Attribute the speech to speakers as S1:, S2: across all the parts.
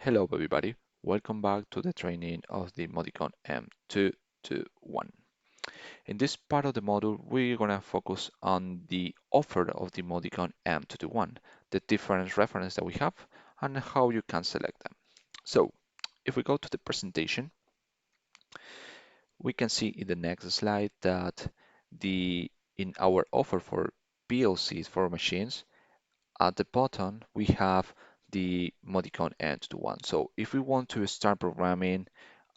S1: Hello everybody, welcome back to the training of the Modicon M221. In this part of the module, we're going to focus on the offer of the Modicon M221, the different reference that we have, and how you can select them. So, if we go to the presentation, we can see in the next slide that in our offer for PLCs for machines, at the bottom, we have the Modicon M221. So if we want to start programming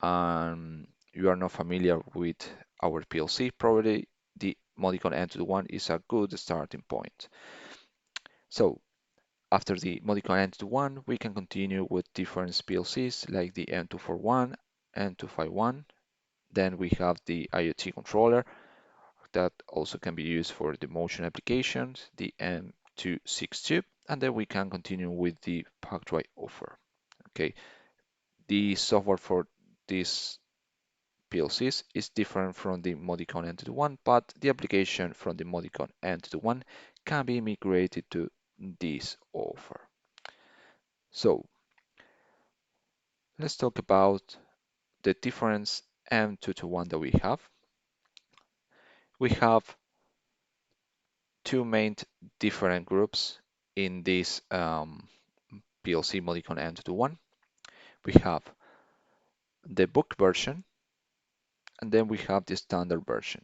S1: and you are not familiar with our PLC, probably the Modicon M221 is a good starting point. So after the Modicon M221, we can continue with different PLCs like the M241, M251. Then we have the IoT controller that also can be used for the motion applications, the M262, and then we can continue with the PackDrive offer. Okay, the software for these PLCs is different from the Modicon M221, but the application from the Modicon M221 can be migrated to this offer. So let's talk about the different M221 that we have. We have two main different groups in this PLC Modicon M221. We have the book version, and then we have the standard version.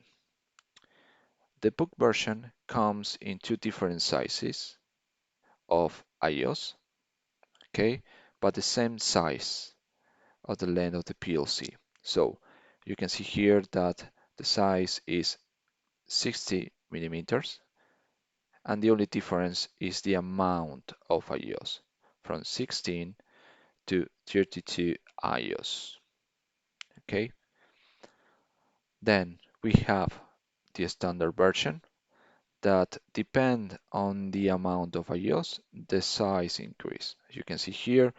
S1: The book version comes in two different sizes of IOs, okay, but the same size of the length of the PLC. So you can see here that the size is 60 millimeters, and the only difference is the amount of IOs from 16 to 32 IOs. Okay, then we have the standard version that depend on the amount of IOs, the size increase. As you can see here,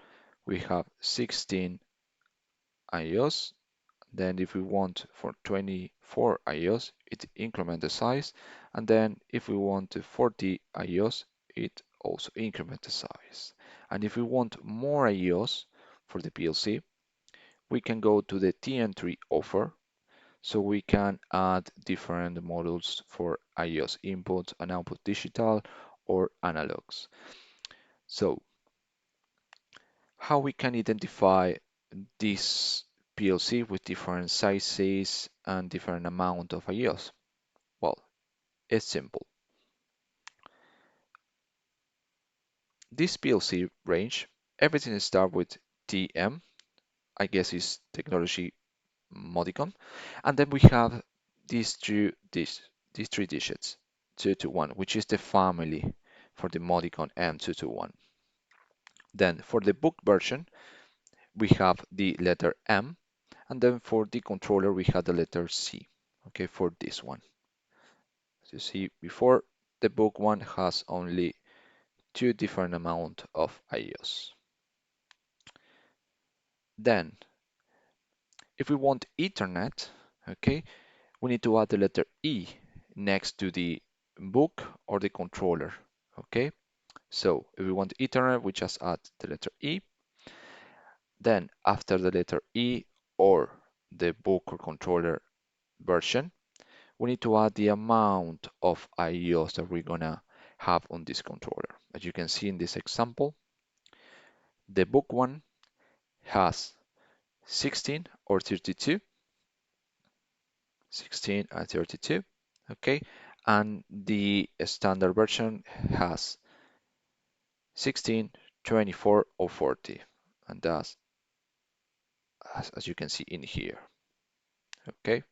S1: we have 16 IOs. Then if we want for 24 IOs, it increment the size. And then if we want to 40 IOs, it also increment the size. And if we want more IOs for the PLC, we can go to the TN3 offer. So we can add different modules for IOS input and output digital or analogs. So how we can identify this PLC with different sizes and different amount of IOs? Well, it's simple. This PLC range, everything starts with TM, I guess is technology Modicon, and then we have these three digits, 221, which is the family for the Modicon M221. Then for the book version, we have the letter M, and then for the controller, we have the letter C, okay, for this one. As you see before, the book one has only two different amount of IOs. Then, if we want Ethernet, okay, we need to add the letter E next to the book or the controller, okay? So if we want Ethernet, we just add the letter E. Then after the letter E or the book or controller version, we need to add the amount of IOs that we're gonna have on this controller. As you can see in this example, the book one has 16 or 32, 16 and 32, okay? And the standard version has 16, 24, or 40. And that's as you can see in here, okay?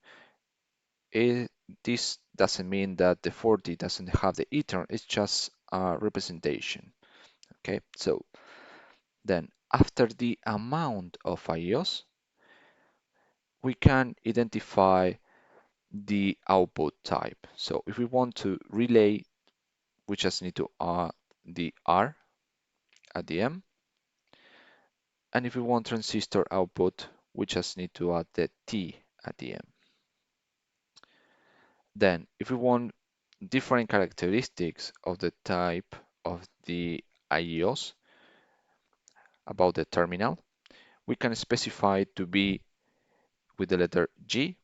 S1: This doesn't mean that the 40 doesn't have the Ethernet, it's just a representation, okay? So then after the amount of IOs, we can identify the output type. So if we want to relay, we just need to add the R at the end. And if we want transistor output, we just need to add the T at the end. Then if we want different characteristics of the type of the IOs, about the terminal. We can specify it to be with the letter G,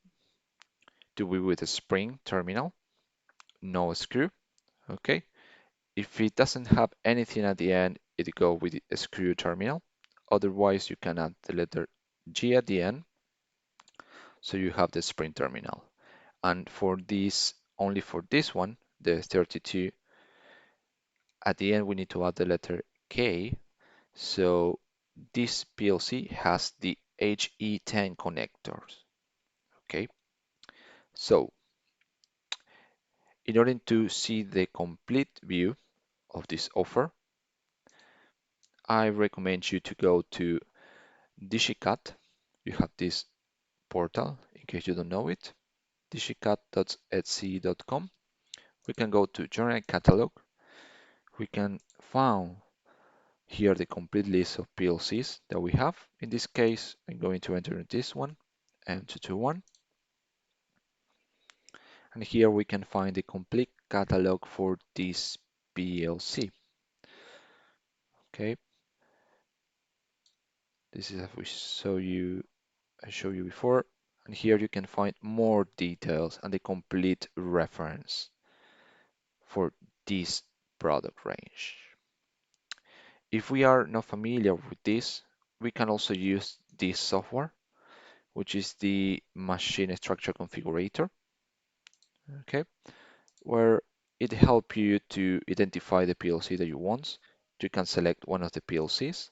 S1: to be with a spring terminal, no screw, okay? If it doesn't have anything at the end, it go with a screw terminal. Otherwise, you can add the letter G at the end, so you have the spring terminal. And for this, only for this one, the 32, at the end we need to add the letter K. So this PLC has the HE10 connectors. Okay, so in order to see the complete view of this offer, I recommend you to go to DigiCAD. You have this portal in case you don't know it, digicad.etsy.com. We can go to General Catalog. We can find here the complete list of PLCs that we have. In this case, I'm going to enter this one, M221. And here we can find the complete catalog for this PLC. Okay, this is as we I showed you before. And here you can find more details and the complete reference for this product range. If we are not familiar with this, we can also use this software, which is the machine structure configurator, okay, where it helps you to identify the PLC that you want. You can select one of the PLCs.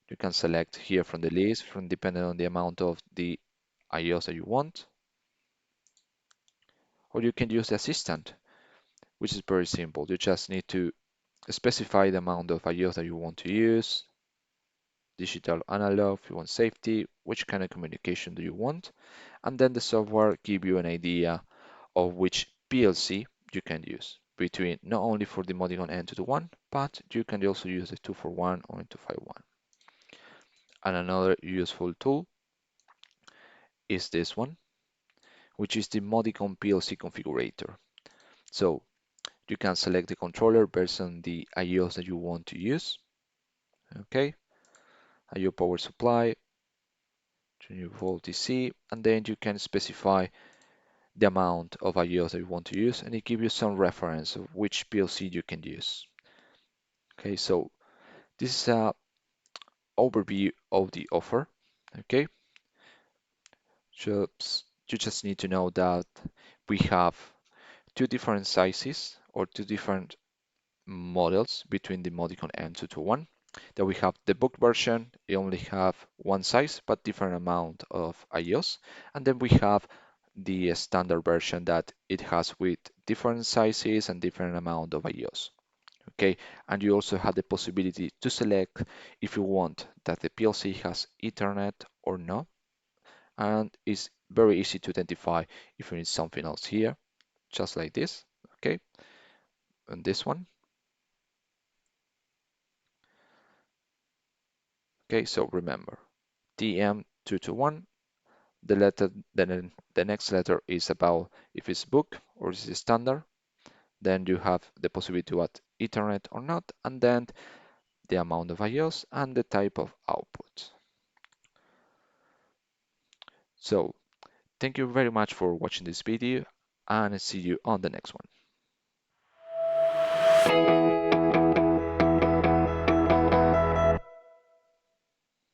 S1: You can select here from the list, from depending on the amount of the IOs that you want, or you can use the assistant, which is very simple. You just need to specify the amount of IOs that you want to use, digital, analog, if you want safety, which kind of communication do you want, and then the software give you an idea of which PLC you can use between not only for the Modicon M221, but you can also use the 241 or M251. And another useful tool is this one, which is the Modicon PLC configurator. So you can select the controller based on the IOs that you want to use. Okay, IO power supply, 20-volt DC, and then you can specify the amount of IOs that you want to use, and it gives you some reference of which PLC you can use. Okay, so this is a overview of the offer. Okay, so you just need to know that we have two different sizes or two different models between the Modicon M221. That we have the book version, it only have one size but different amount of IOs, and then we have the standard version that it has with different sizes and different amount of IOs. Okay, and you also have the possibility to select if you want that the PLC has Ethernet or not, and it's very easy to identify if you need something else here, just like this. Okay, and this one. Okay, so remember, TM221, the next letter is about if it's book or is it standard. Then you have the possibility to add Ethernet or not, and then the amount of IOs and the type of output. So thank you very much for watching this video, and see you on the next one.